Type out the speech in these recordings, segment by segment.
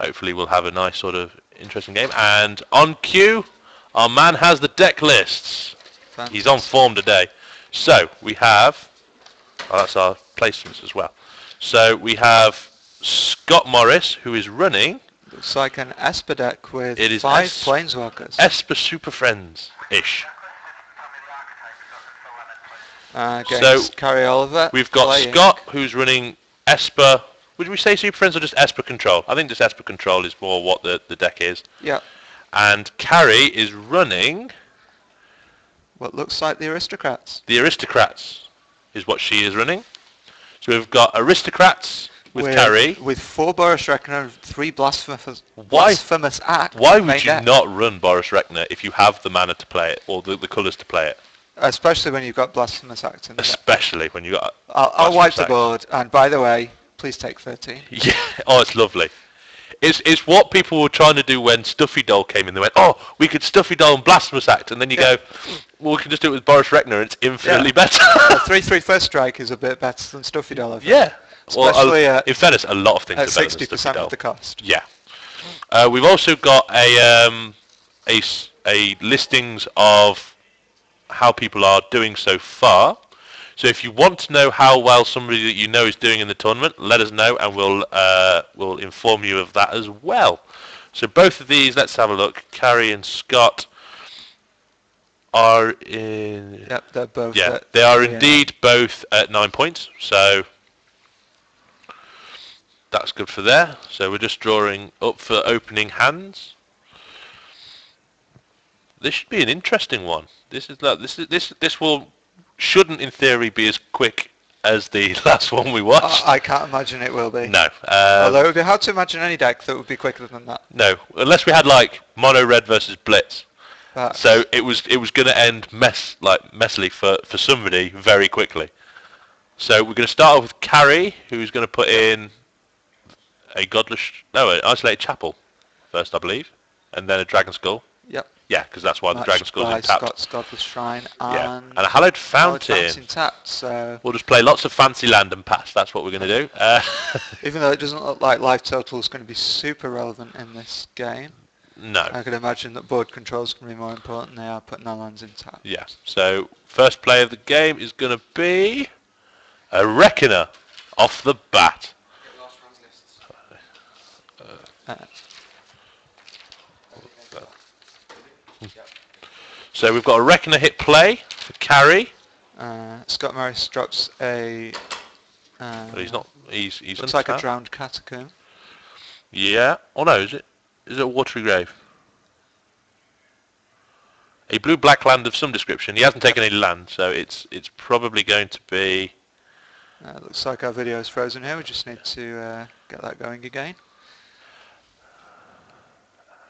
hopefully we'll have a nice sort of interesting game. And on cue, our man has the deck lists. Fantastic. He's on form today. So we have, that's our placements as well. So we have Scott Morris, who is running. Looks like an Esper deck with It is 5 Planeswalkers. Esper Super Friends-ish. Against Carrie Oliver. We've got Scott, who's running Esper. Would we say Super Friends or just Esper Control? I think just Esper Control is more what the deck is. Yeah. And Carrie is running... what looks like the Aristocrats. The Aristocrats is what she is running. So we've got Aristocrats with Carrie. With 4 Boris Reckoner and 3 Blasphemous Act. Why would you not run Boris Reckoner if you have the mana to play it, or the colours to play it? Especially when you've got Blasphemous Act in the deck. Especially when you've got... I'll wipe the board, and by the way, please take 13. Yeah, oh, it's lovely. It's what people were trying to do when Stuffy Doll came in. They went, oh, we could Stuffy Doll and Blasphemous Act, and then you go, well, we can just do it with Boris Reckoner, and it's infinitely better. A 3/3 first strike is a bit better than Stuffy Doll. Yeah. Especially well, in fairness, a lot of things at are better than 60% of the cost. Yeah. We've also got a listings of how people are doing so far. So if you want to know how well somebody that you know is doing in the tournament, let us know, and we'll inform you of that as well. So both of these, let's have a look. Carrie and Scott are in... Yep, they're both... Yeah, they are indeed both at 9 points, so that's good for there. So we're just drawing up for opening hands. This should be an interesting one. This shouldn't in theory be as quick as the last one we watched. I can't imagine it will be. No. Although it would be hard to imagine any deck that would be quicker than that. No, unless we had like mono red versus blitz. So it was going to end messily for somebody very quickly. So we're going to start off with Carrie, who's going to put in an isolated chapel first, I believe, and then a dragon skull. Yep. Yeah, because that's why the dragon skull is tapped. Scott's Godless Shrine and a hallowed fountain. Tapped, so we'll just play lots of fancy land and pass. That's what we're going to do. Even though it doesn't look like life total is going to be super relevant in this game. No. I could imagine that board control is going to be more important. They are putting our lands in tap. Yeah. So first play of the game is going to be a Reckoner off the bat. So we've got a Reckoner hit play for Carrie. Scott Morris drops a... he's not... He's looks like a drowned catacomb. Yeah. Oh no, is it a watery grave? A blue-black land of some description. He hasn't taken any land, so it's probably going to be... looks like our video is frozen here. We just need to get that going again.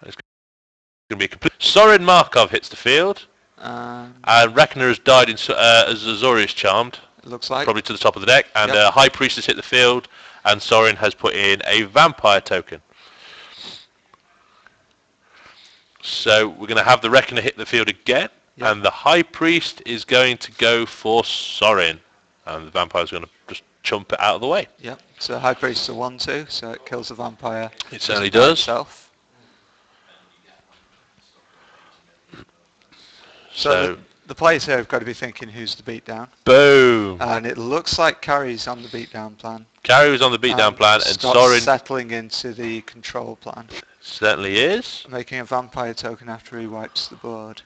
It's going to be a complete... Sorin Markov hits the field. And Reckoner has died as Azorius Charmed. It looks like. Probably to the top of the deck. And High Priest has hit the field. And Sorin has put in a Vampire token. So we're going to have the Reckoner hit the field again. Yep. And the High Priest is going to go for Sorin. And the Vampire is going to just chump it out of the way. Yep. So High Priest is a 1/2, so it kills the Vampire. It certainly does. Itself. So the players here have got to be thinking, who's the beatdown? Boom! And it looks like Carrie's on the beatdown plan. Carrie was on the beatdown plan, and Sorin settling into the control plan. Certainly is. Making a Vampire token after he wipes the board.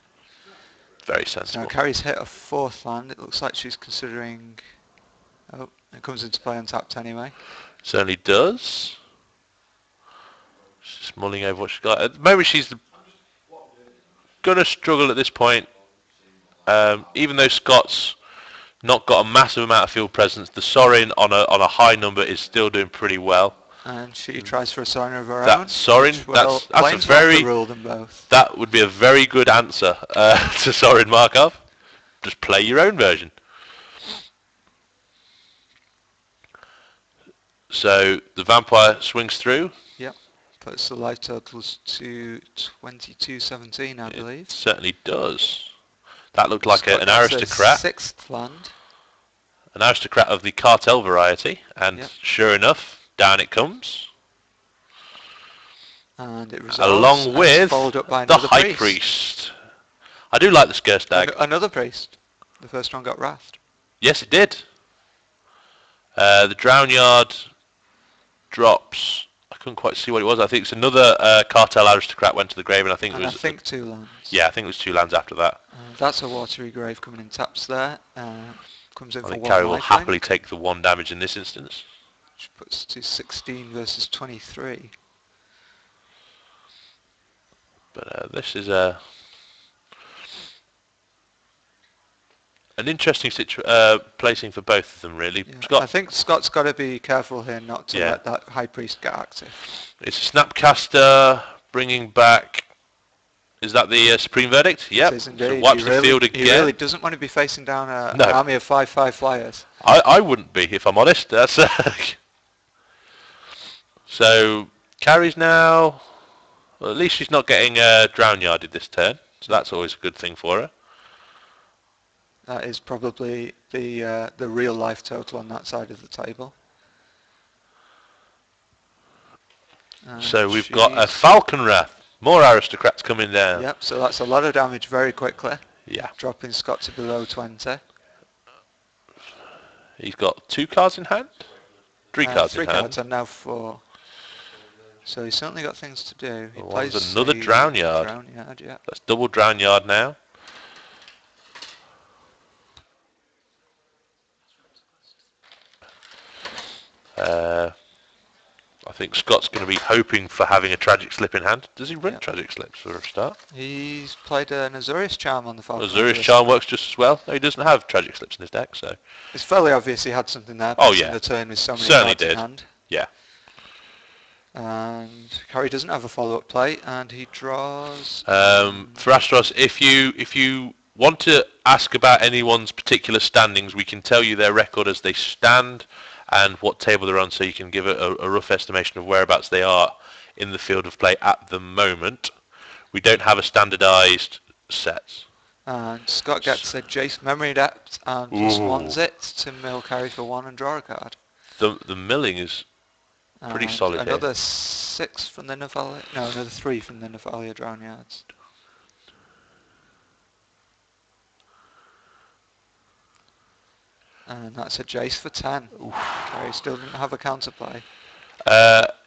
Very sensible. Now Carrie's hit a 4th land. It looks like she's considering... Oh, it comes into play untapped anyway. Certainly does. She's just mulling over what she's got. At the moment she's going to struggle at this point. Even though Scott's not got a massive amount of field presence, the Sorin on a high number is still doing pretty well. And she tries for a Sorin of her own. That Sorin, that's a very... rule them both. That would be a very good answer to Sorin Markov. Just play your own version. So the Vampire swings through. Yep. Puts the life totals to 22-17, I believe. It certainly does. That looked like an aristocrat. 6th land. An aristocrat of the cartel variety, and sure enough, down it comes. And it resolves. Along and with followed up by the another High Priest. I do like the Scare Stag. Another priest. The first one got wrathed. Yes, it did. The Drown Yard drops. I couldn't quite see what it was. I think it's another Cartel Aristocrat went to the grave, and I think it was. I think 2 lands. Yeah, I think it was 2 lands after that. That's a watery grave coming in taps there. Comes in I for think 1 Carrie will lifelink, happily take the 1 damage in this instance. which puts to 16 versus 23. But this is an interesting placing for both of them, really. Yeah, I think Scott's got to be careful here not to let that High Priest get active. It's a Snapcaster bringing back. Is that the Supreme Verdict? Yep. It is indeed. So wipes the field again. He really doesn't want to be facing down an army of 5/5 flyers. I wouldn't be, if I'm honest. That's so Carrie's now. Well, at least she's not getting Drown Yarded this turn, so that's always a good thing for her. That is probably the real life total on that side of the table. So we've got a Falcon Wrath. More aristocrats coming down. Yep, so that's a lot of damage very quickly. Yeah. Dropping Scott to below 20. He's got 2 cards in hand? 3 cards in hand. 3 cards and now 4. So he's certainly got things to do. He plays another Drown Yard. Drown Yard, yeah. That's double Drown Yard now. I think Scott's going to be hoping for having a Tragic Slip in hand. Does he run Tragic Slips for a start? He's played an Azorius Charm on the Falcon. Azorius Charm works just as well. No, he doesn't have Tragic Slips in his deck, so... It's fairly obvious he had something there. Oh, yeah. In the turn with so many Certainly cards in did. hand. Yeah. And Carrie doesn't have a follow-up play, and he draws... For Astros, if you want to ask about anyone's particular standings, we can tell you their record as they stand and what table they're on, so you can give a rough estimation of whereabouts they are in the field of play at the moment. We don't have a standardised set. And Scott gets a Jace Memory Adept and just wants it to mill Carrie for 1 and draw a card. The milling is pretty solid here. Another 6 from the Navalia. No, another 3 from the Navalia Drown Yards. And that's a Jace for 10. Carrie still didn't have a counterplay.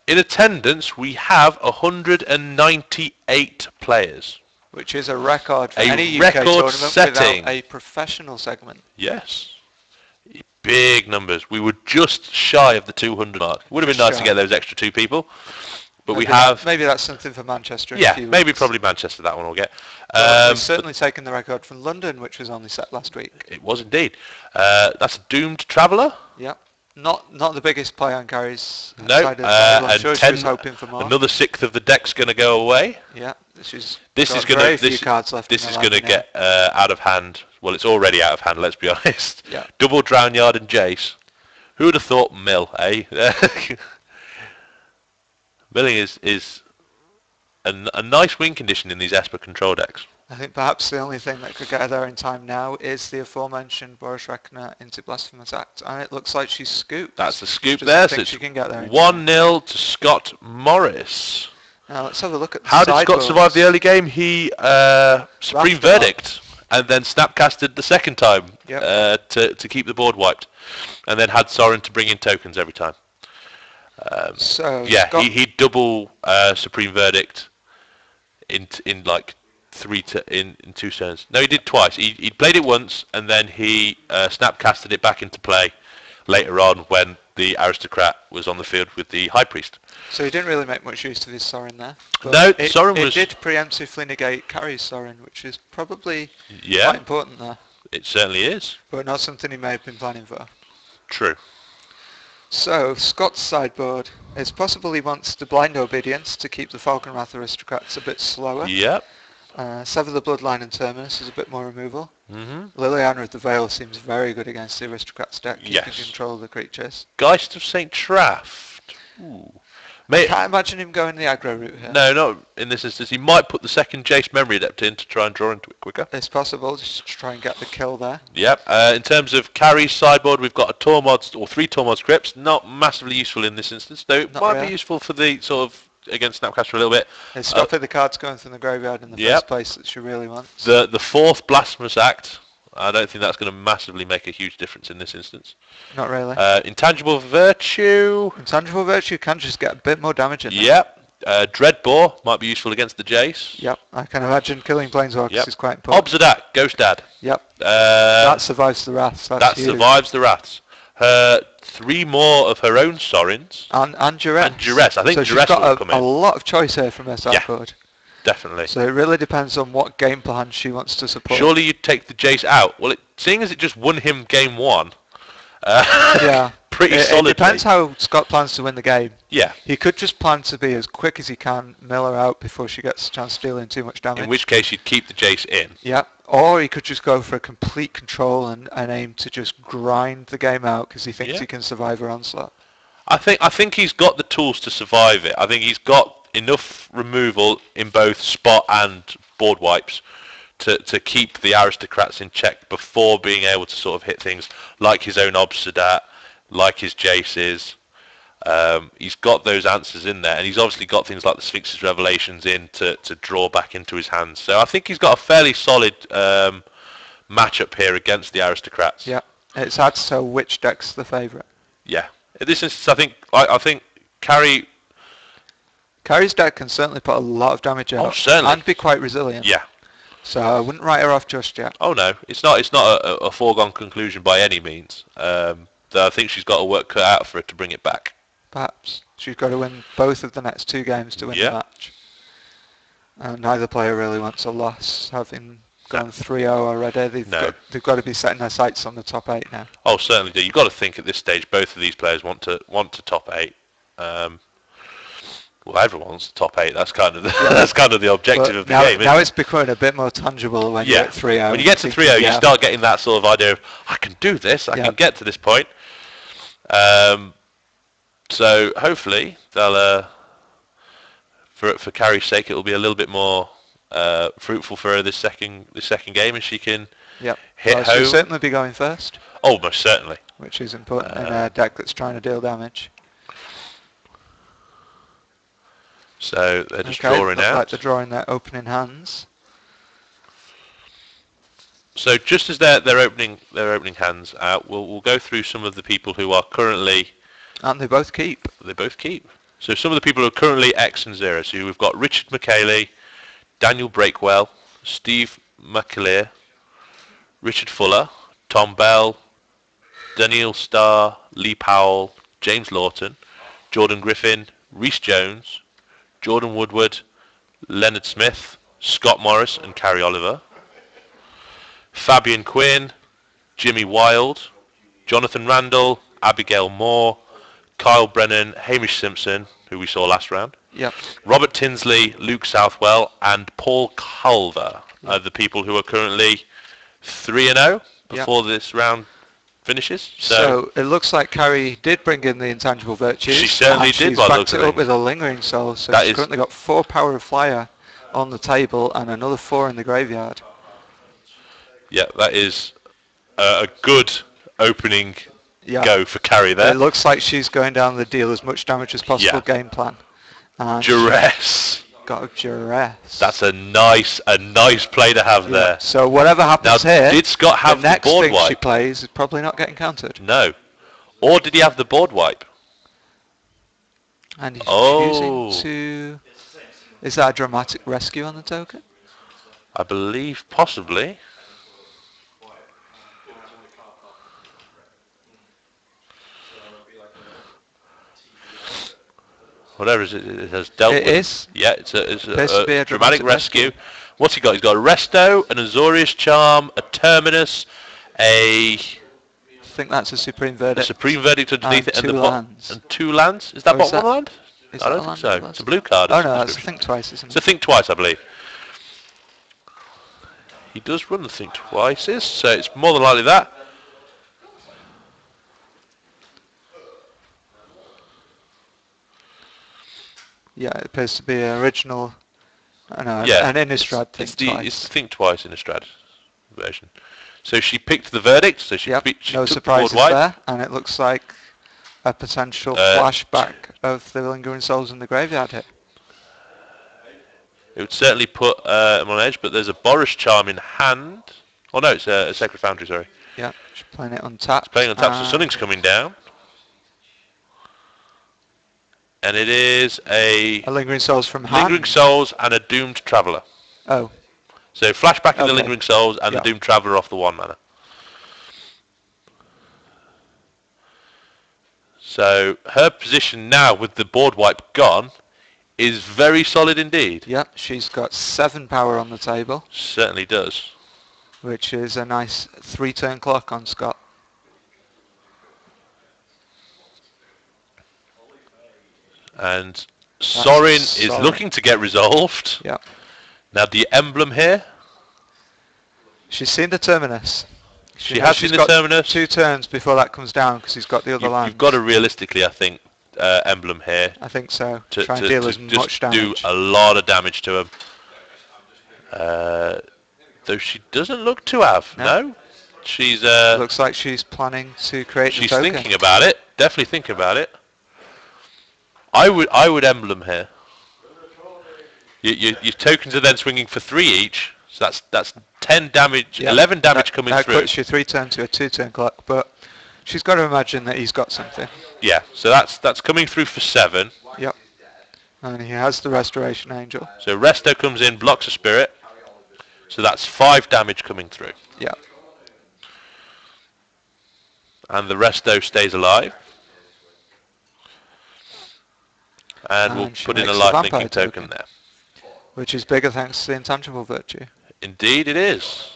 In attendance, we have 198 players. Which is a record for any UK tournament without a professional segment. Yes. Big numbers. We were just shy of the 200 mark. Would have been nice to get those extra 2 people. But maybe that's something for Manchester. Yeah, maybe probably Manchester that one will get. We've certainly taken the record from London, which was only set last week. It was indeed. That's a Doomed Traveller. Yeah. Not the biggest play on Carrie's side of the table. I'm sure she was hoping for more. Another 1/6 of the deck's going to go away. Yeah, this is going to get out of hand. Well, it's already out of hand. Let's be honest. Yeah. Double Drown Yard and Jace. Who would have thought Mill? Eh? Milling is a nice win condition in these Esper control decks. I think perhaps the only thing that could get her there in time now is the aforementioned Boris Rekner into Blasphemous Act, and it looks like she's scooped. That's the scoop there. So she can get there. 1-0 to Scott Morris. Now let's have a look at the How did Scott survive the early game? He Supreme Verdict and then Snapcasted the second time to keep the board wiped, and then had Sorin to bring in tokens every time. He double Supreme Verdict in like in 2 turns. No, he did twice. He played it once, and then he Snapcasted it back into play later on when the Aristocrat was on the field with the High Priest. So he didn't really make much use of his Sorin there. No, Sorin was... It did preemptively negate Carrie's Sorin, which is probably quite important there. It certainly is. But not something he may have been planning for. True. So, Scott's sideboard. It's possible he wants the Blind Obedience to keep the Falcon Wrath Aristocrats a bit slower. Yep. Sever the Bloodline and Terminus is a bit more removal. Mm-hmm. Liliana of the Veil seems very good against the Aristocrats deck. You can control the creatures. Geist of St. Traft. Ooh. I can't imagine him going the aggro route here. No, not in this instance. He might put the second Jace Memory Adept in to try and draw into it quicker. It's possible, just to try and get the kill there. Yep. In terms of Carrie's sideboard, we've got a Tormod's or 3 Tormod's Crypts. Not massively useful in this instance, though it might be useful for the sort of against Snapcaster a little bit. It's stopping the cards going from the graveyard in the first place that she really wants. The fourth Blasphemous Act, I don't think that's going to massively make a huge difference in this instance. Not really. Intangible Virtue. Intangible Virtue can just get a bit more damage in there. Yep. Dreadbore might be useful against the Jace. Yep, I can imagine killing Planeswalkers is quite important. Obzedat, Ghost Dad. Yep. That survives the Wraths. That survives the Wraths. Her 3 more of her own Sorins. And Duress. And Duress. I think so Duress she's will got come in. a lot of choice here from her sideboard. Definitely. So it really depends on what game plan she wants to support. Surely you'd take the Jace out. Well, seeing as it just won him game 1. Yeah. Pretty solidly. It depends how Scott plans to win the game. Yeah. He could just plan to be as quick as he can, mill her out before she gets a chance to deal in too much damage. In which case you'd keep the Jace in. Yeah. Or he could just go for a complete control and aim to just grind the game out because he thinks he can survive her onslaught. I think he's got the tools to survive it. I think he's got enough removal in both spot and board wipes to keep the aristocrats in check before being able to sort of hit things like his own Obzedat, like his Jaces. He's got those answers in there, and he's obviously got things like the Sphinx's Revelations in to draw back into his hands. So I think he's got a fairly solid matchup here against the aristocrats. Yeah, it's hard to tell which deck's the favourite. Yeah, in this instance, I think Carrie's deck can certainly put a lot of damage out. Oh, certainly. And be quite resilient. Yeah. So I wouldn't write her off just yet. Oh no, it's not a foregone conclusion by any means. I think she's got a work cut out for her to bring it back. Perhaps. She's got to win both of the next 2 games to win the match. And neither player really wants a loss, having gone 3-0 already. They've got to be setting their sights on the top 8 now. Oh, certainly do. You've got to think at this stage both of these players want to top 8. Well, everyone wants the top 8. That's kind of the objective of the game. Now it's becoming a bit more tangible when you're at 3-0. When you get to 3-0, you start getting that sort of idea of, I can do this, I can get to this point. So hopefully they'll, for Carrie's sake, it will be a little bit more fruitful for her this second game, and she can hit home. She'll certainly be going first. Oh, most certainly. Which is important in a deck that's trying to deal damage. So they're just drawing out. Like they're drawing their opening hands. So just as they're opening hands out, we'll go through some of the people who are currently. And they both keep. They both keep. So some of the people who are currently X and 0. So we've got Richard McKayley, Daniel Breakwell, Steve McAleer, Richard Fuller, Tom Bell, Daniel Starr, Lee Powell, James Lawton, Jordan Griffin, Rhys Jones, Jordan Woodward, Leonard Smith, Scott Morris and Carrie Oliver, Fabian Quinn, Jimmy Wild, Jonathan Randall, Abigail Moore, Kyle Brennan, Hamish Simpson, who we saw last round, Robert Tinsley, Luke Southwell and Paul Culver are the people who are currently 3-0 before this round finishes. So it looks like Carrie did bring in the intangible virtues. She certainly did. She's backed it up with a lingering soul, so she's currently got 4 power of flyer on the table and another 4 in the graveyard. Yeah, that is a good opening go for Carrie there. It looks like she's going down the deal as much damage as possible game plan. And Duress. Got a Duress. That's a nice play to have there. So whatever happens now, did Scott have the board wipe? The next thing she plays is probably not getting countered. No. Or did he have the board wipe? And he's choosing to... Is that a dramatic rescue on the token? I believe possibly. Whatever it has dealt with. It is? Yeah, it's a dramatic rescue. What's he got? He's got a Resto, an Azorius Charm, a Terminus, I think that's a Supreme Verdict. A Supreme Verdict underneath it, and 2 lands. And 2 lands? Is that bottom land? I don't think so. It's a blue card. Oh no, that's a Think Twice, isn't it? It's a Think Twice, I believe. He does run the Think Twices, so it's more than likely that. Yeah, it appears to be an original, an Innistrad Think Twice. It's the Think Twice Innistrad version. So she picked the Verdict, so she no took surprises the board there, and it looks like a potential flashback of the Lingering Souls in the graveyard here. It would certainly put him on edge, but there's a Boris Charm in hand. Oh no, it's a Sacred Foundry, sorry. Yeah, she's playing it untapped. It's playing untapped, so something's coming down. And it is a Lingering Souls from hand. Lingering Souls and a Doomed Traveller. Oh. So flashback in the Lingering Souls and the Doomed Traveller off the 1 mana. So her position now with the board wipe gone is very solid indeed. Yep, she's got 7 power on the table. Certainly does. Which is a nice 3-turn clock on Scott. And Sorin is looking to get resolved. Yep. Now the emblem here. She's seen the Terminus. She has seen the Terminus. 2 turns before that comes down because he's got the other line. You've got to realistically, I think, emblem here. I think so. Try and deal as much damage. Do a lot of damage to him. Though she doesn't look to have. No. She's. Looks like she's planning to create the token. She's thinking about it. Definitely thinking about it. I would emblem here. Your tokens are then swinging for 3 each. So that's 10 damage, 11 damage coming through. That puts your 3-turn to a 2-turn clock, but she's got to imagine that he's got something. Yeah, so that's coming through for 7. Yep. And he has the Restoration Angel. So Resto comes in, blocks a spirit. So that's 5 damage coming through. Yep. And the Resto stays alive. And we'll put in a life-linking token there. Which is bigger thanks to the Intangible Virtue. Indeed it is.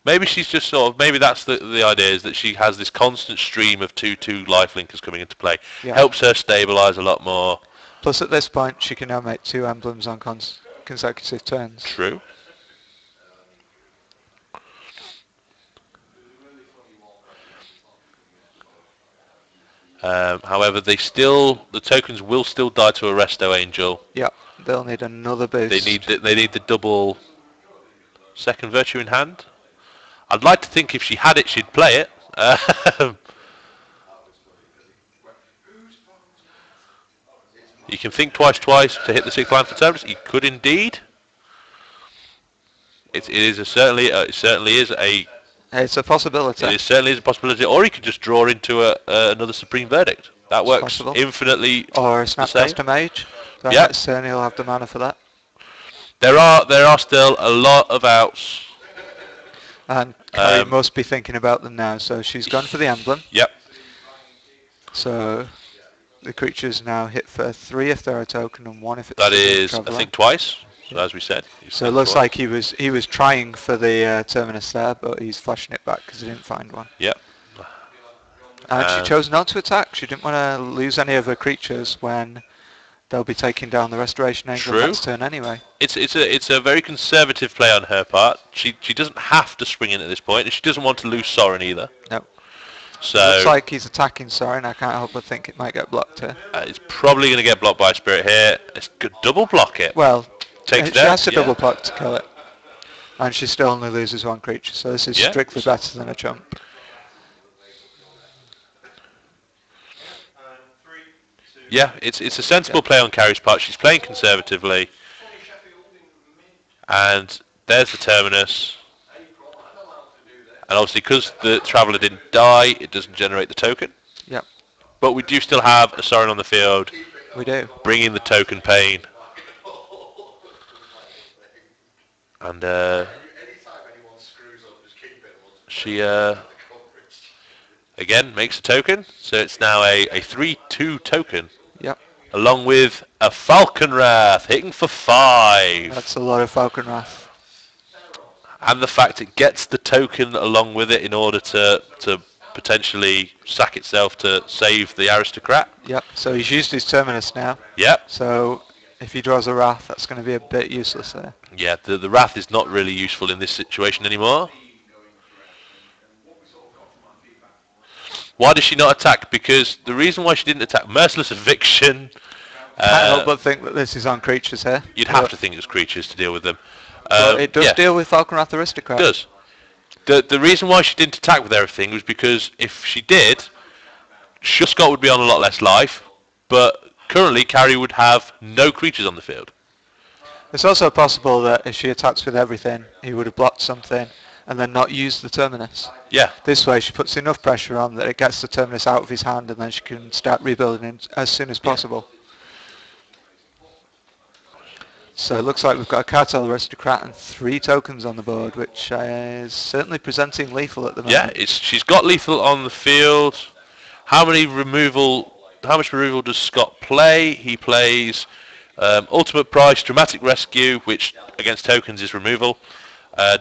Maybe she's just maybe that's the idea, is that she has this constant stream of 2/2 life-linkers coming into play. Yeah. Helps her stabilise a lot more. Plus at this point she can now make 2 emblems on consecutive turns. True. However, the tokens will still die to a Resto Angel. Yep, they'll need another boost. They need the double second virtue in hand. I'd like to think if she had it, she'd play it. You can think twice to hit the 6th line for Terminus. You could indeed. It certainly is a. It's a possibility. It certainly is a possibility. Or he could just draw into another Supreme Verdict. That works possible. Infinitely. Or a Snapcaster Mage. Yeah. Certainly he'll have the mana for that. There are still a lot of outs. And Carrie must be thinking about them now. So she's gone for the emblem. Yep. So the creatures now hit for 3 if they're a token and 1 if it's that is, I think, twice. So as we said. So it looks like he was trying for the Terminus there, but he's flashing it back because he didn't find one. Yep. And she chose not to attack. She didn't want to lose any of her creatures when they'll be taking down the Restoration Angel next turn anyway. It's a very conservative play on her part. She doesn't have to spring in at this point, and she doesn't want to lose Sorin either. No. So it looks like he's attacking Sorin. I can't help but think it might get blocked here. It's probably going to get blocked by a Spirit here. It's good double block it. Well, she has to double block to kill it. And she still only loses 1 creature, so this is strictly better than a chump. Yeah, it's a sensible play on Carrie's part. She's playing conservatively. And there's the Terminus. And obviously, because the Traveller didn't die, it doesn't generate the token. Yep. But we do still have a Sorin on the field. We do. Bringing the token pain. And she again makes a token. So it's now a 3/2 token. Yep. Along with a Falcon Wrath, hitting for 5. That's a lot of Falcon Wrath. And the fact it gets the token along with it in order to potentially sack itself to save the Aristocrat. Yep, so he's used his Terminus now. Yep. So if he draws a Wrath, that's going to be a bit useless there. Yeah, the Wrath is not really useful in this situation anymore. Why does she not attack? Because the reason why she didn't attack, Merciless Eviction. Can't help but think that this is on creatures here. You'd have to think it's creatures to deal with them. But it does deal with Falcon Wrath Aristocrat. It does. The reason why she didn't attack with everything was because if she did, Scott would be on a lot less life, but currently Carrie would have no creatures on the field. It's also possible that if she attacks with everything, he would have blocked something and then not used the terminus. Yeah. This way she puts enough pressure on that it gets the terminus out of his hand and then she can start rebuilding as soon as possible. So it looks like we've got a Cartel Aristocrat and 3 tokens on the board, which is certainly presenting lethal at the moment. Yeah, she's got lethal on the field. How much removal does Scott play? He plays Ultimate Price, Dramatic Rescue, which against tokens is removal.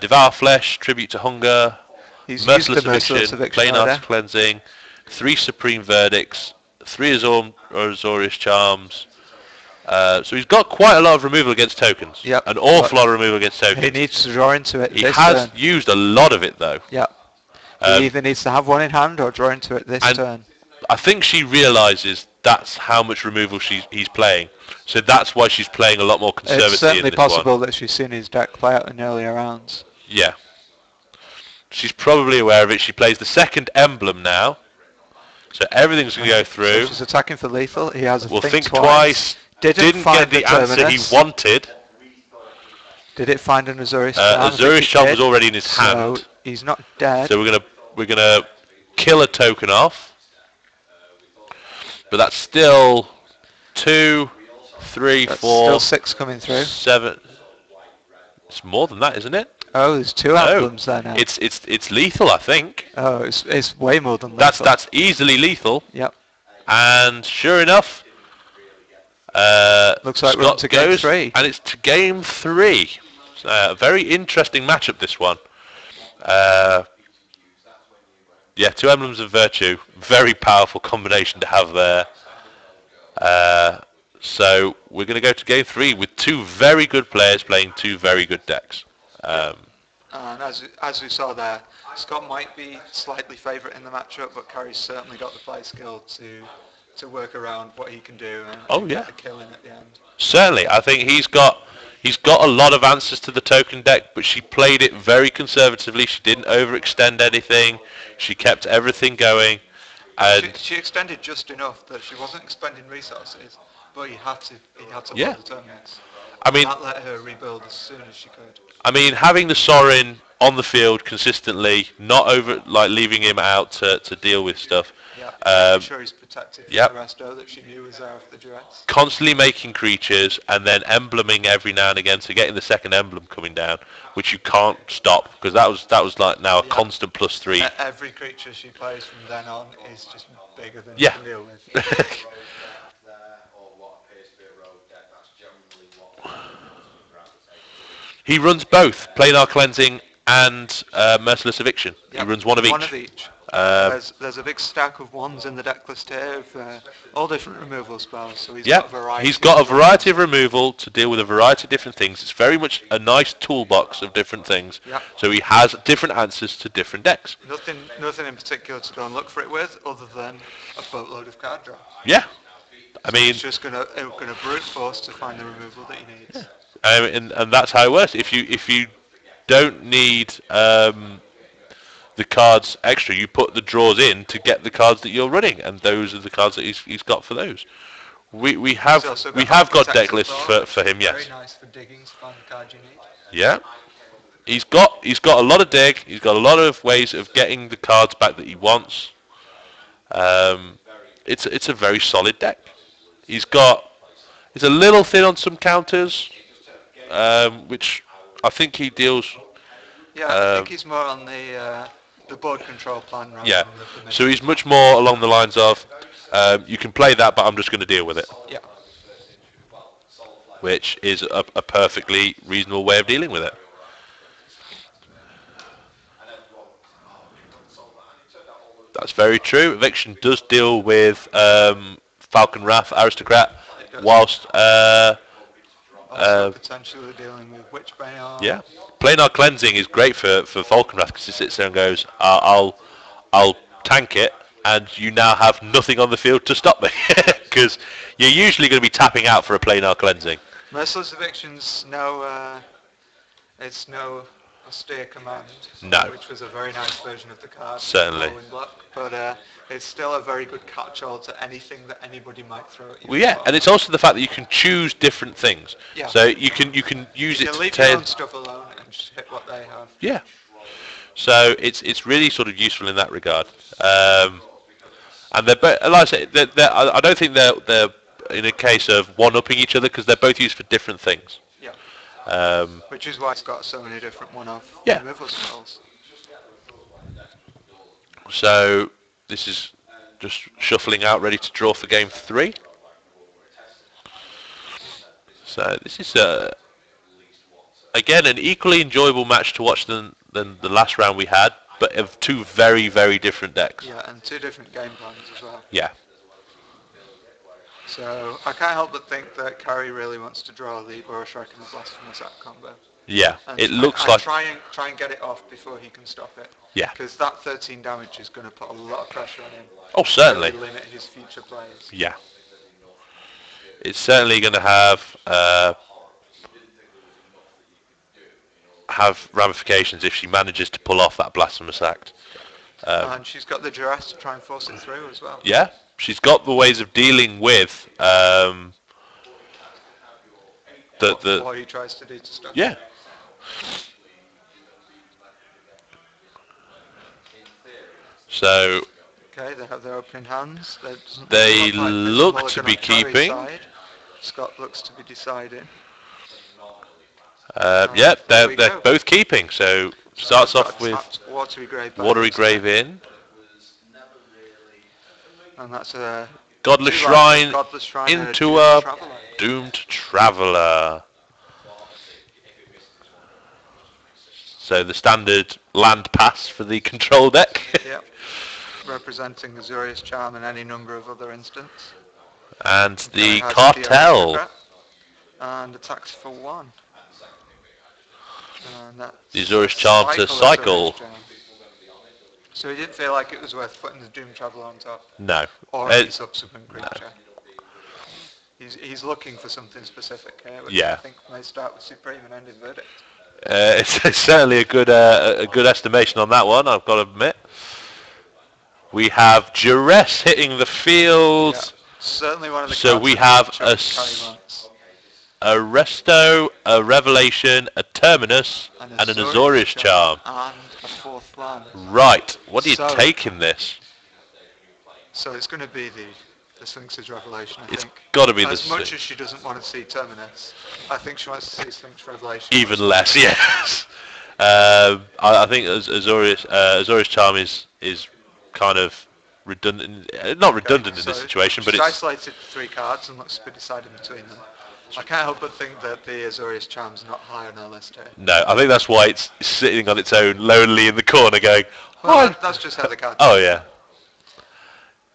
Devour Flesh, Tribute to Hunger, Merciless Eviction, Plain Arts Cleansing, 3 Supreme Verdicts, 3 Azorius Charms. So he's got quite a lot of removal against tokens. Yep. An awful lot of removal against tokens. He needs to draw into it. He has used a lot of it though. Yep. He either needs to have one in hand or draw into it this turn. I think she realises that's how much removal he's playing. So that's why she's playing a lot more conservatively. It's certainly possible that she's seen his deck play out in earlier rounds. Yeah. She's probably aware of it. She plays the second emblem now. So everything's going to go through. So she's attacking for lethal. He has a think twice. Didn't get the answer he wanted. Did it find an Azorius Charm? Azorius Charm was already in his hand. So he's not dead. So we're gonna kill a token off. But that's still 2, 3, 4. Still 6 coming through. 7. It's more than that, isn't it? Oh, there's 2 emblems there now. It's lethal, I think. Oh, it's way more than lethal. That's easily lethal. Yep. And sure enough, looks like Scott we're on to game 3. And it's to game 3. A very interesting matchup, this one. Yeah, 2 Emblems of Virtue. Very powerful combination to have there. So we're going to go to game 3 with 2 very good players playing 2 very good decks. And as we saw there, Scott might be slightly favourite in the matchup, but Carrie's certainly got the play skill to work around what he can do and get the kill in at the end. Certainly, I think he's got a lot of answers to the token deck, but she played it very conservatively. She didn't overextend anything. She kept everything going. And she extended just enough that she wasn't expending resources, but he had to yeah. the terminus. I mean, that let her rebuild as soon as she could. I mean, having the Sorin on the field consistently, not leaving him out to deal with stuff. Yeah, I'm sure he's protected from the resto that she knew was there off the duress. Constantly making creatures and then embleming every now and again, so getting the second emblem coming down, which you can't stop because that was like now a constant +3. Every creature she plays from then on is just bigger than you can deal with. He runs both Planar Cleansing and Merciless Eviction. Yep. He runs one of each. One of each. There's a big stack of ones in the deck list here of all different removal spells. So he's got a variety. He's got a variety of removal to deal with a variety of different things. It's very much a nice toolbox of different things. Yep. So he has different answers to different decks. Nothing in particular to go and look for it with, other than a boatload of card draw. Yeah. I mean, it's just gonna brute force to find the removal that he needs. Yeah. And that's how it works. If you don't need the cards extra, you put the draws in to get the cards that you're running, and those are the cards that he's got for those. We have got deck lists for him. Yes. Very nice for digging to find the card you need. Yeah. He's got a lot of dig. He's got a lot of ways of getting the cards back that he wants. It's a very solid deck. He's a little thin on some counters, which I think he deals. Yeah, I think he's more on the board control plan rather than the permission. So he's much more along the lines of, you can play that, but I'm just going to deal with it. Yeah. Which is a perfectly reasonable way of dealing with it. That's very true. Eviction does deal with Falcon Wrath, Aristocrat, whilst potentially dealing with Witchbane. Yeah, Planar Cleansing is great for Falcon Wrath because it sits there and goes, I'll tank it, and you now have nothing on the field to stop me because you're usually going to be tapping out for a Planar Cleansing. Merciless Eviction's it's no austere command, No. which was a very nice version of the card. Certainly. Block, but it's still a very good catch-all to anything that anybody might throw at you. Well, yeah, and it's also the fact that you can choose different things. Yeah. So you can use you it can to leave your own stuff alone and just hit what they have. Yeah. So it's really sort of useful in that regard. And they're like I say, I don't think they're in a case of one-upping each other because they're both used for different things. Yeah. Which is why it's got so many different one-off removal spells. So this is just shuffling out, ready to draw for game 3. So this is again an equally enjoyable match to watch than the last round we had, but of two very, very different decks. Yeah, and two different game plans as well. Yeah. So I can't help but think that Carrie really wants to draw the Burrow Strike and the Blasphemous Act combo. Yeah, and it looks like... try and get it off before he can stop it. Yeah. Because that 13 damage is going to put a lot of pressure on him. Oh, certainly. Really limit his future plays. Yeah. It's certainly going to have ramifications if she manages to pull off that Blasphemous Act. And she's got the duress to try and force it through as well. Yeah, she's got the ways of dealing with what he tries to do to stop. Yeah. So. Okay, they have their opening hands. They look to be keeping. Scott looks to be deciding. Yep, they're both keeping. So starts off with Watery Grave in. And that's a Godless Shrine into a Doomed Traveller. So the standard land pass for the control deck. Yep. Representing Azorius Charm and any number of other instants. And the Cartel. And attacks for 1. And the Azorius Charm to cycle. So he didn't feel like it was worth putting the Doom Traveller on top. No. Or any subsequent creature. No. He's looking for something specific here, which I think may start with Supreme and end in Verdict. It's certainly a good estimation on that one, I've got to admit. We have Duress hitting the field. Yeah, certainly one of the so we have a Resto, a Revelation, a Terminus, and an Azorius Charm. And a 4th land. Right. What do you take in this? So it's going to be the Sphinx's Revelation, I think. It's got to be as much as she doesn't want to see Terminus, I think she wants to see Sphinx Revelation. Even less, yes. I think Azorius Charm is kind of redundant, not redundant in this situation, but it's isolated 3 cards and looks to be decided between them. I can't help but think that the Azorius Charm's not high on our list here. No, I think that's why it's sitting on its own, lonely in the corner, going. Well, that's just how the card. Oh yeah.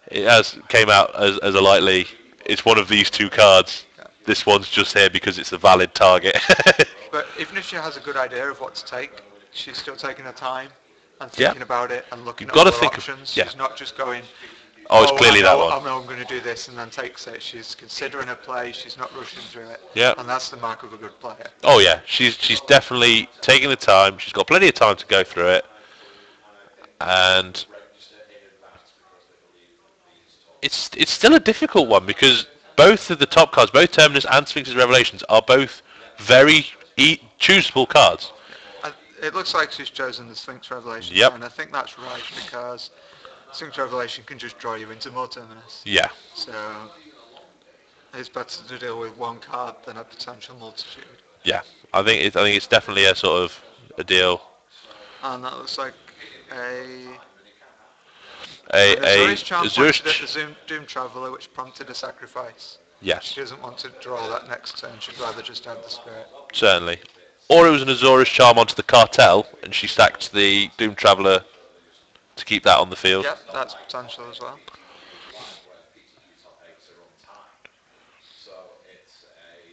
It came out as a lightly. It's one of these 2 cards. Yeah. This one's just here because it's a valid target. But even if she has a good idea of what to take, she's still taking her time and thinking about it and looking at other options. She's not just going. Oh, it's clearly that one. I know I'm going to do this and then takes it. She's considering her play. She's not rushing through it. Yeah. And that's the mark of a good player. Oh yeah, she's definitely taking the time. She's got plenty of time to go through it, and it's still a difficult one because both of the top cards, both Terminus and Sphinx's Revelations, are both very choosable cards. It looks like she's chosen the Sphinx Revelation. Yep. And I think that's right because Sphinx Revelation can just draw you into more Terminus. Yeah. So it's better to deal with 1 card than a potential multitude. Yeah, I think it's definitely a sort of a deal. And that looks like a Doom Traveller, which prompted a sacrifice. Yes. She doesn't want to draw that next turn. She'd rather just have the Spirit. Certainly. Or it was an Azorius Charm onto the Cartel, and she stacked the Doom Traveller to keep that on the field. Yep, that's potential as well.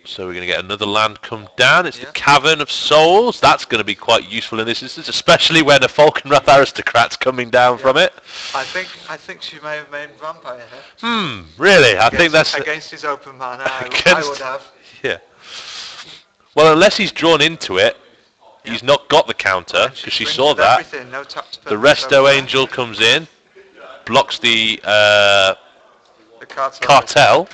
So we're going to get another land come down. It's the Cavern of Souls. That's going to be quite useful in this instance, especially when a Falkenrath Aristocrat's coming down from it. I think she may have made Vampire here. Really? I think that's... Against his open mana, I would have. Yeah. Well, unless he's drawn into it, He's not got the counter because she saw that. Everything. No tap to the Resto Angel comes in, blocks the cartel.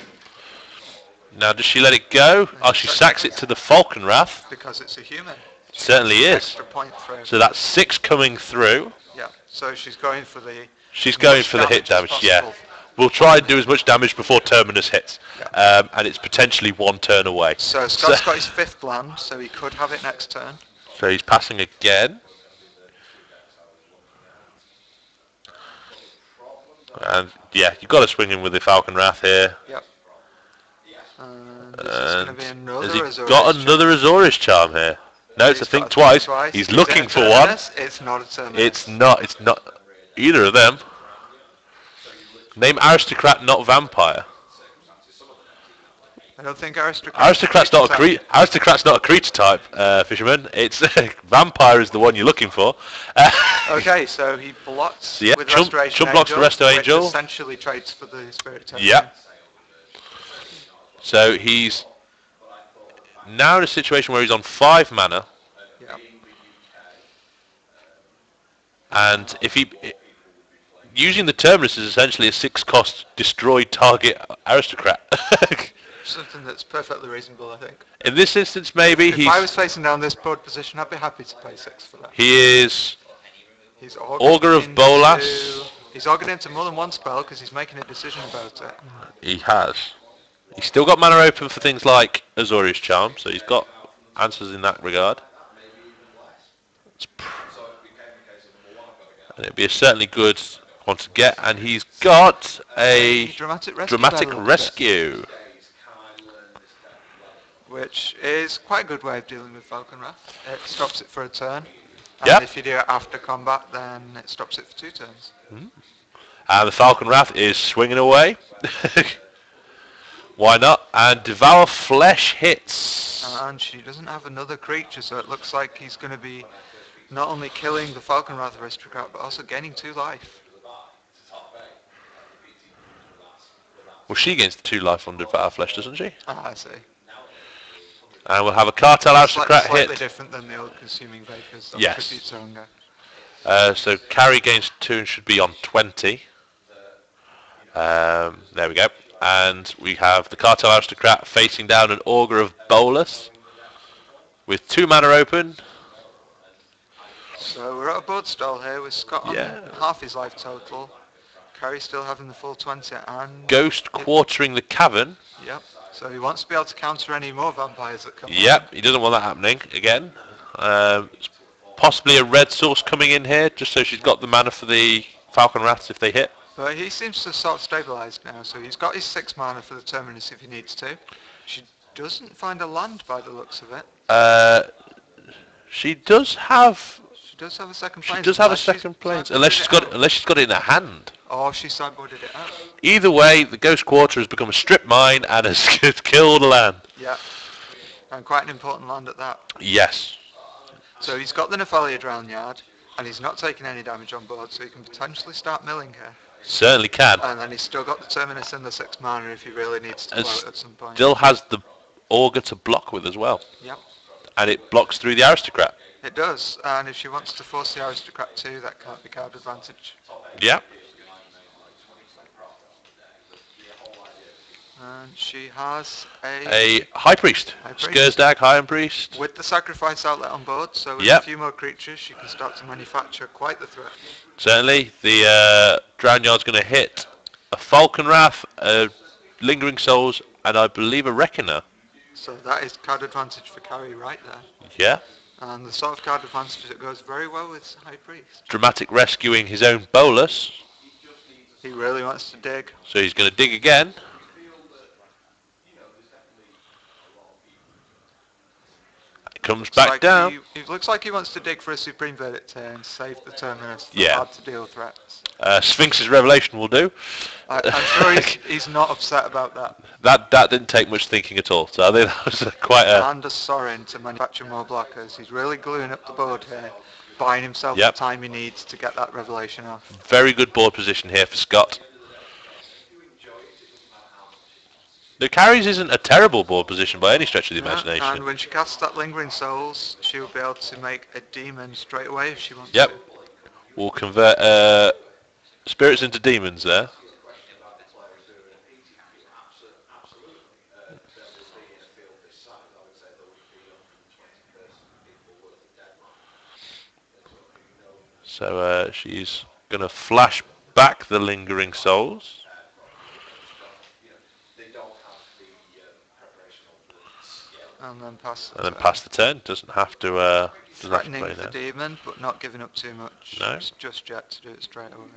Now does she let it go? Oh, she sacks it to the Falcon Wrath. Because it's a human. Certainly is. Extra point through. So that's 6 coming through. Yeah. So she's going for the. She's going for the hit damage. Yeah. We'll try and do as much damage before Terminus hits, and it's potentially 1 turn away. So Scott's got his 5th land, so he could have it next turn. So he's passing again. And yeah, you've got to swing him with the Falcon Wrath here. Yep. And this is going to be another Has he got another Azorius Charm here? No, it's a think twice. He's looking for one. It's not a Terminus. It's not either of them. Name Aristocrat, not Vampire. I don't think Aristocrat's not a creature type, Fisherman. It's Vampire is the one you're looking for. Okay, so he blocks with Chump blocks the Resto Angel. Which essentially trades for the Spirit Token. Yeah. So he's now in a situation where he's on 5 mana. Yeah. And if he using the Terminus is essentially a 6-cost destroyed target Aristocrat. Something that's perfectly reasonable, I think. In this instance, maybe if I was facing down this board position, I'd be happy to pay 6 for that. He's Augur of Bolas. He's augured into more than one spell because he's making a decision about it. He has. He's still got mana open for things like Azorius Charm, so he's got answers in that regard. And it'd be a certainly good one to get, and he's got a dramatic rescue. Which is quite a good way of dealing with Falcon Wrath. It stops it for a turn. And if you do it after combat, then it stops it for 2 turns. And the Falcon Wrath is swinging away. Why not? And Devour Flesh hits. And she doesn't have another creature, so it looks like he's going to be not only killing the Falcon Wrath Aristocrat, but also gaining 2 life. Well, she gains the 2 life on Devour Flesh, doesn't she? I see. And we'll have a Cartel Aristocrat hit. Slightly different than the old Consuming Vapors. Yes. So Carrie gains 2 and should be on 20. There we go. And we have the Cartel Aristocrat facing down an Augur of Bolas with 2 mana open. So we're at a board stall here with Scott on half his life total. Carrie still having the full 20 and... Ghost quartering the cavern. Yep. So he wants to be able to counter any more vampires that come Yep, he doesn't want that happening again. Possibly a red source coming in here, just so she's got the mana for the Falcon Wraths if they hit. But he seems to sort of stabilised now, so he's got his 6 mana for the Terminus if he needs to. She doesn't find a land by the looks of it. She does have... She does have a second plane. She does have a second plane, unless she's got it in her hand. Or she sideboarded it out. Either way, the Ghost Quarter has become a strip mine and has killed a land. Yeah, and quite an important land at that. Yes. So he's got the Nephalia Drown Yard, and he's not taking any damage on board, so he can potentially start milling here. Certainly can. And then he's still got the Terminus and the 6 mana if he really needs to blow it at some point. Still has the Augur to block with as well. Yep. And it blocks through the Aristocrat. It does, and if she wants to force the Aristocrat too, that can't be card advantage. Yeah. And she has a High Priest. Skursdag High Priest. With the sacrifice outlet on board, so with a few more creatures, she can start to manufacture quite the threat. Certainly. The Drown Yard's going to hit a Falcon Wrath, a Lingering Souls, and I believe a Reckoner. So that is card advantage for Carrie right there. Yeah. And the sort of card advantage that goes very well with High Priest. Dramatic rescuing his own Bolas. He really wants to dig. So he's going to dig again. Comes back down. He looks like he wants to dig for a Supreme Verdict here and save the Terminus for hard to deal threats. Sphinx's Revelation will do. I'm sure he's not upset about that. That didn't take much thinking at all. So I think that was quite a... And a Sorin to manufacture more blockers. He's really gluing up the board here, buying himself the time he needs to get that Revelation off. Very good board position here for Scott. The Carrie's isn't a terrible board position by any stretch of the imagination. And when she casts that Lingering Souls, she'll be able to make a demon straight away if she wants Yep. to. We'll convert spirits into demons there. So she's going to flash back the Lingering Souls. And then pass the turn. Doesn't have to. Threatening the demon, but not giving up too much. No. It's just yet to do it straight away.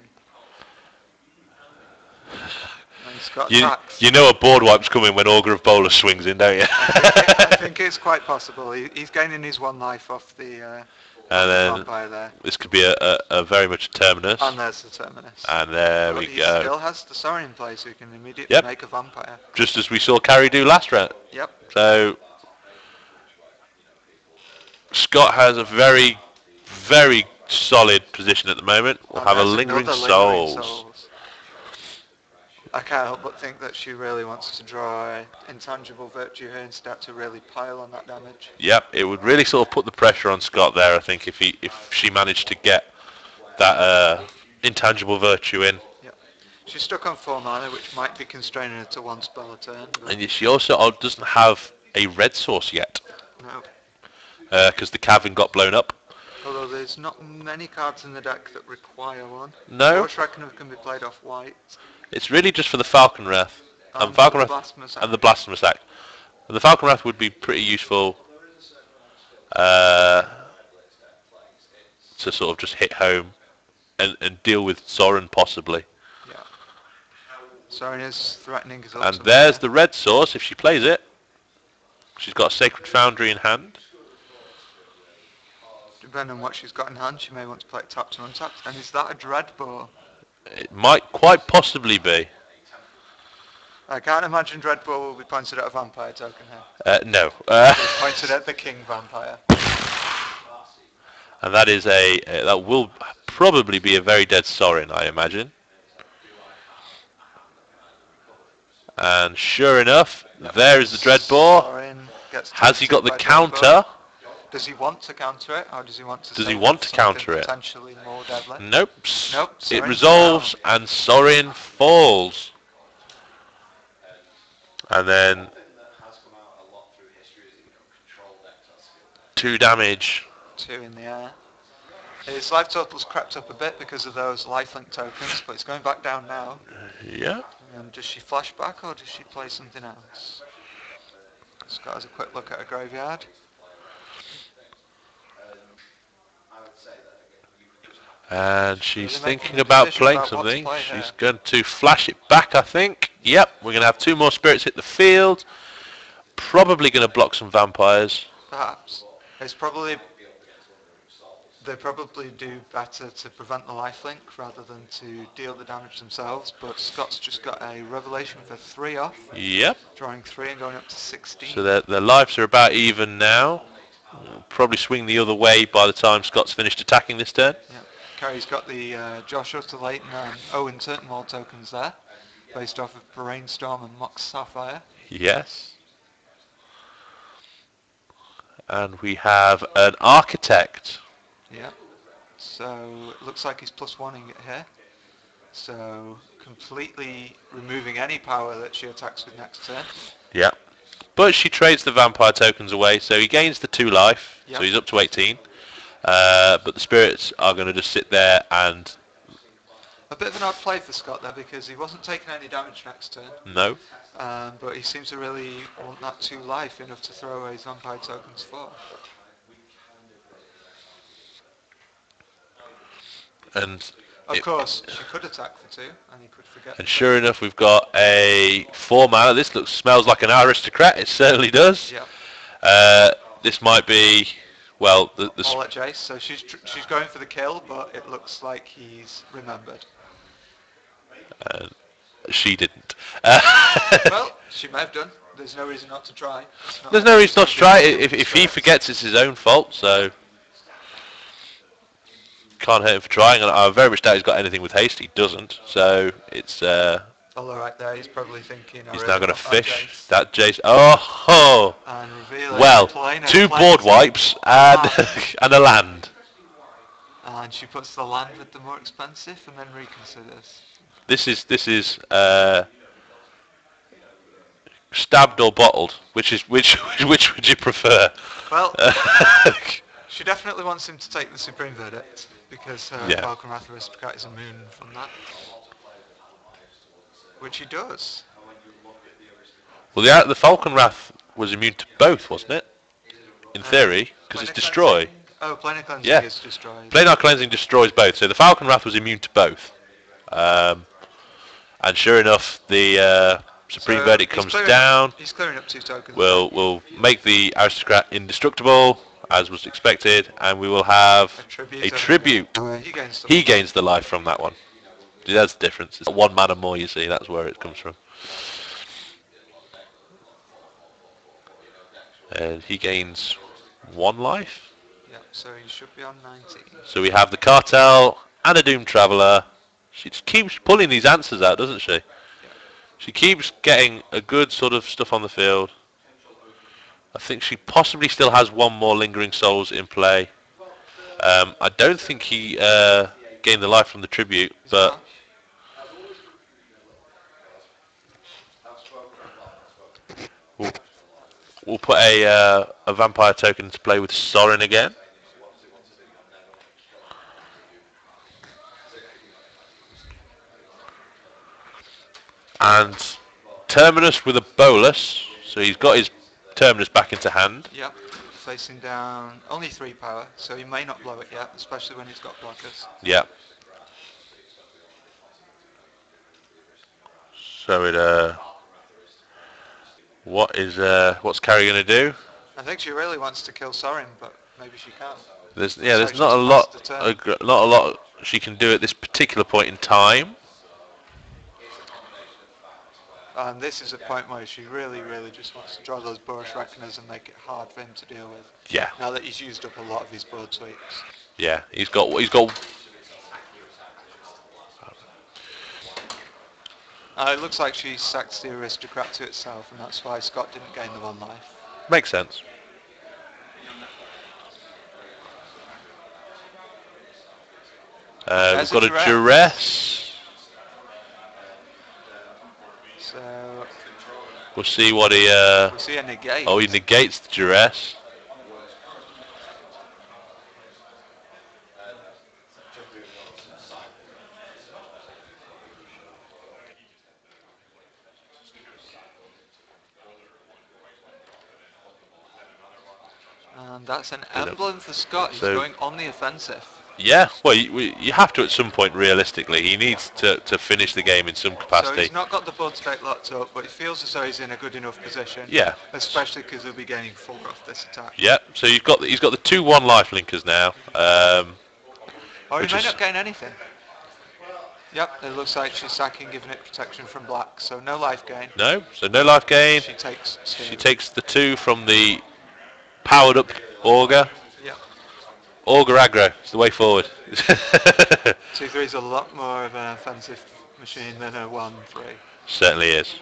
And he's got you know a board wipe's coming when Augur of Bolas swings in, don't you? I think it's quite possible. He's gaining his 1 life off the vampire there. This could be a very much a Terminus. And there's the Terminus. And there we go. He still has the Saurian in play, so he can immediately make a vampire. Just as we saw Carrie do last round. Yep. So Scott has a very, very solid position at the moment. We'll have a Lingering Souls. I can't help but think that she really wants to draw intangible virtue here and start to really pile on that damage. Yep, it would really sort of put the pressure on Scott there, I think, if she managed to get that intangible virtue in. Yep. She's stuck on 4 mana, which might be constraining her to 1 spell a turn. And she also doesn't have a red source yet. No. Because the Cavern got blown up. Although there's not many cards in the deck that require one. No. Force Reckoner can be played off white. It's really just for the Falcon Wrath. And the Blasphemous Act. And the Falcon Wrath would be pretty useful to sort of just hit home and deal with Sorin possibly. Yeah. Sorin is threatening. And there's the red source if she plays it. She's got a Sacred Foundry in hand. Depending on what she's got in hand, she may want to play it tapped and untapped. And is that a Dreadbore? It might quite possibly be. I can't imagine Dreadbore will be pointed at a vampire token here. No. It's pointed at the King Vampire. And that is that will probably be a very dead Sorin, I imagine. And sure enough, there is the Dreadbore. Has he got the counter? Does he want to counter it, or does he want to? Does he want to counter it? Potentially more deadly. Nope. It resolves and Sorin falls. And then 2 damage. 2 in the air. His life total's crept up a bit because of those lifelink tokens, but it's going back down now. Yeah. And does she flash back, or does she play something else? Scott has a quick look at her graveyard. And she's thinking about playing something. She's going to flash it back, I think. Yep, we're going to have 2 more spirits hit the field. Probably going to block some vampires. Perhaps. They probably do better to prevent the lifelink rather than to deal the damage themselves. But Scott's just got a Revelation for 3 off. Yep. Drawing 3 and going up to 16. So their lives are about even now. Probably swing the other way by the time Scott's finished attacking this turn. Yep. Carrie's got the Joshua to Leighton and Owen Turnwall tokens there, based off of Brainstorm and Mox Sapphire. Yes. And we have an Architect. Yeah. So it looks like he's +1ing it here. So completely removing any power that she attacks with next turn. Yeah. But she trades the vampire tokens away, so he gains the 2 life. Yep. So he's up to 18. But the spirits are going to just sit there and... A bit of an odd play for Scott there, because he wasn't taking any damage next turn. No. But he seems to really want that 2 life, enough to throw away his vampire tokens for. And of course, she could attack for 2, and he could forget. And sure enough, we've got a 4 mana. This smells like an aristocrat. It certainly does. Yeah. This might be, well, all at Jace. So she's going for the kill, but it looks like he's remembered. She didn't. Well, she may have done. There's no reason not to try. There's no reason not to try. If he forgets, it's his own fault. So. Can't hurt him for trying, and I very much doubt he's got anything with haste. He doesn't, so it's Although right there, he's probably thinking, I He's really now going to want that fish Jace. that Jace. Oh! And revealing Well, plain 2 plain board wipes and and a land. And she puts the land with the more expensive and then reconsiders. This is stabbed or bottled. Which would you prefer? Well, she definitely wants him to take the supreme verdict because Yeah. Falcon Wrath Aristocrat is immune from that, which he does. Well, the Falcon Wrath was immune to both, wasn't it? In theory, because it's destroy. Oh, planar cleansing is destroyed. Planar cleansing destroys both, so the Falcon Wrath was immune to both. And sure enough, the supreme verdict comes down. He's clearing up 2 tokens. We'll make the aristocrat indestructible, as was expected, and we will have a tribute. He gains the life from that one. That's the difference. It's 1 mana more, you see. That's where it comes from. And he gains 1 life. Yeah, so he should be on 19. So we have the Cartel and a Doom Traveller. She just keeps pulling these answers out, doesn't she? She keeps getting a good sort of stuff on the field. I think she possibly still has 1 more Lingering Souls in play. I don't think he gained the life from the tribute, but we'll put a vampire token into play with Sorin again. And Terminus with a bolus, so he's got his Terminus back into hand. Yep, facing down only 3 power, so he may not blow it yet, especially when he's got blockers. Yeah. So what's Carrie going to do? I think she really wants to kill Sorin, but maybe she can't. There's not a lot she can do at this particular point in time. And this is a point where she really just wants to draw those Boros Reckoners and make it hard for him to deal with. Yeah. Now that he's used up a lot of his board sweeps. Yeah, he's got. It looks like she sacked the aristocrat to itself, and that's why Scott didn't gain the 1 life. Makes sense. We've got a duress. So we'll see what he. We'll see a negate. Oh, he negates the duress. And that's an emblem for Scott. He's going on the offensive. Yeah, well, you have to at some point, realistically. He needs to finish the game in some capacity. So he's not got the board state locked up, but he feels as though he's in a good enough position. Yeah. Especially because he'll be gaining 4 off this attack. Yeah, so he's got the 2/1 life linkers now. Or he may not gain anything. Yep, it looks like she's sacking, giving it protection from black, so no life gain. No, so no life gain. She takes 2. She takes the 2 from the powered up Augur. Yep. Augur aggro is the way forward. 2/3 is a lot more of an offensive machine than a 1/3. Certainly is.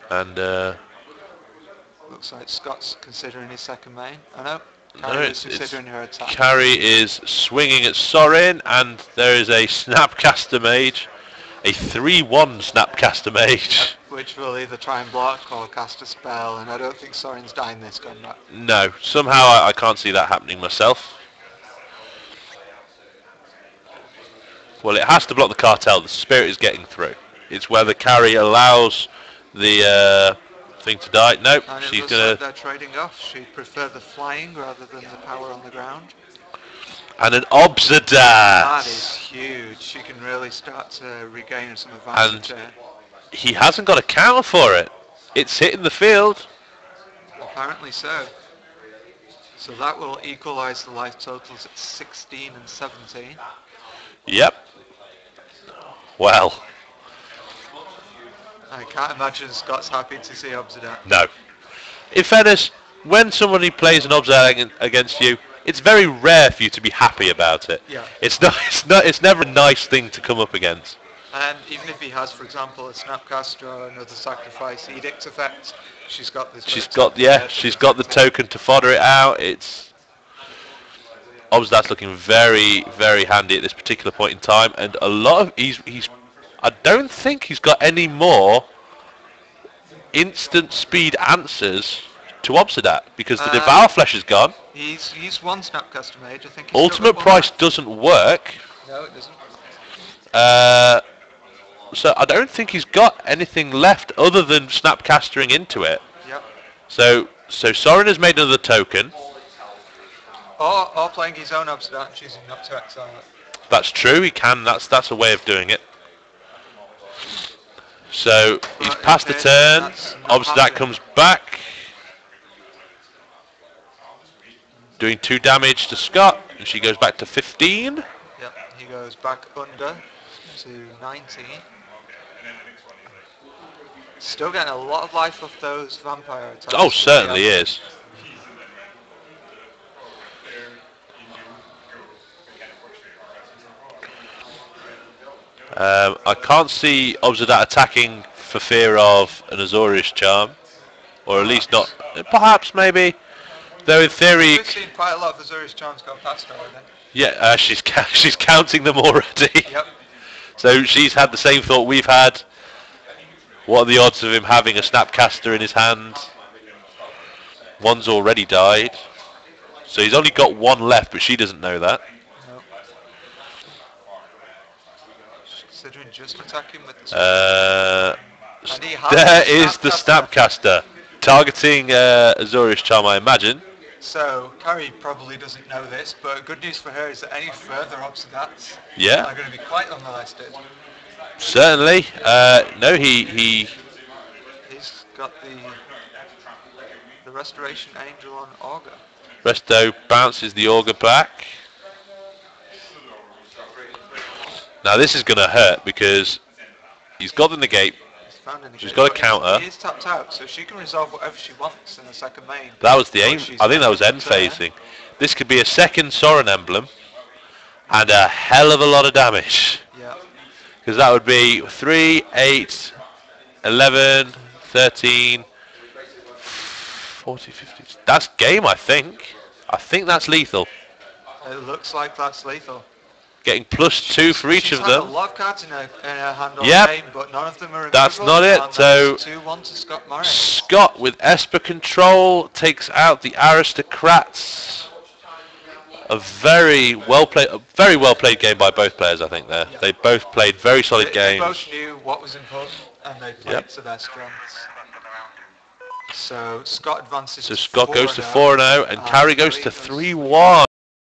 And looks like Scott's considering his second main. Oh no, Carrie is considering her attack. Carrie is swinging at Sorin, and there is a Snapcaster Mage. A 3/1 Snapcaster Mage. Which will either try and block or cast a spell, and I don't think Sorin's dying this combat. No, somehow I can't see that happening myself. Well, it has to block the Cartel. The Spirit is getting through. It's whether Carrie allows the thing to die. Nope, and she's going to... Like they're trading off. She'd prefer the flying rather than the power on the ground. And an Obsidian. That is huge. She can really start to regain some advantage and there. He hasn't got a counter for it. It's hitting the field. Apparently so. So that will equalise the life totals at 16 and 17. Yep. Well. I can't imagine Scott's happy to see Obsidian. No. In fairness, when somebody plays an obs against you, it's very rare for you to be happy about it. Yeah. It's never a nice thing to come up against. And even if he has, for example, a Snapcaster or another sacrifice edict effect, she's got this. She's got the token to fodder it out. It's obviously that's looking very, very handy at this particular point in time, and a lot of he's. I don't think he's got any more instant speed answers to Obsidat because the Devour Flesh is gone. He's one Snapcaster mage. I think. Ultimate Price doesn't work. No, it doesn't. So I don't think he's got anything left other than Snapcastering into it. Yep. So Sorin has made another token. Or playing his own Obsidat and choosing not to exile it. That's true, he can. That's a way of doing it. So he's passed the turn. Obsidat comes back, doing 2 damage to Scott, and she goes back to 15. Yep, he goes back under to 19. Still getting a lot of life off those vampire attacks. Oh, certainly is. I can't see Obsidat attacking for fear of an Azorius charm, or at least not. Perhaps, maybe. Though in theory, we've seen quite a lot of Azorius charms go past her already. Yeah, she's counting them already. Yep. So she's had the same thought we've had. What are the odds of him having a Snapcaster in his hand? One's already died. So he's only got one left, but she doesn't know that. Nope. Considering just attacking with the there is the Snapcaster. Targeting Azorius Charm, I imagine. So, Carrie probably doesn't know this, but good news for her is that any further Obsidats are going to be quite unmolested. Certainly. No, he's got the Restoration Angel on Augur. Resto bounces the Augur back. Now this is going to hurt because he's got the negate. She's got a counter. He is tapped out, so she can resolve whatever she wants in the second main. That was the aim. I think that was end phasing. This could be a second Sorin emblem and a hell of a lot of damage. Yeah. Because that would be 3, 8, 11, 13, 40, 50. That's game, I think. I think that's lethal. It looks like that's lethal. Getting +2 for each of them. She's had a lot of cards in her hand on game, but none of them are removable. That's not it. So 2-1 to Scott Murray. Scott with Esper control takes out the Aristocrats. A very well played game by both players, I think. There, they both played very solid games. They both knew what was important, and they played to their strengths. So Scott advances. So Scott goes to 4-0, and Carrie goes to 3-1.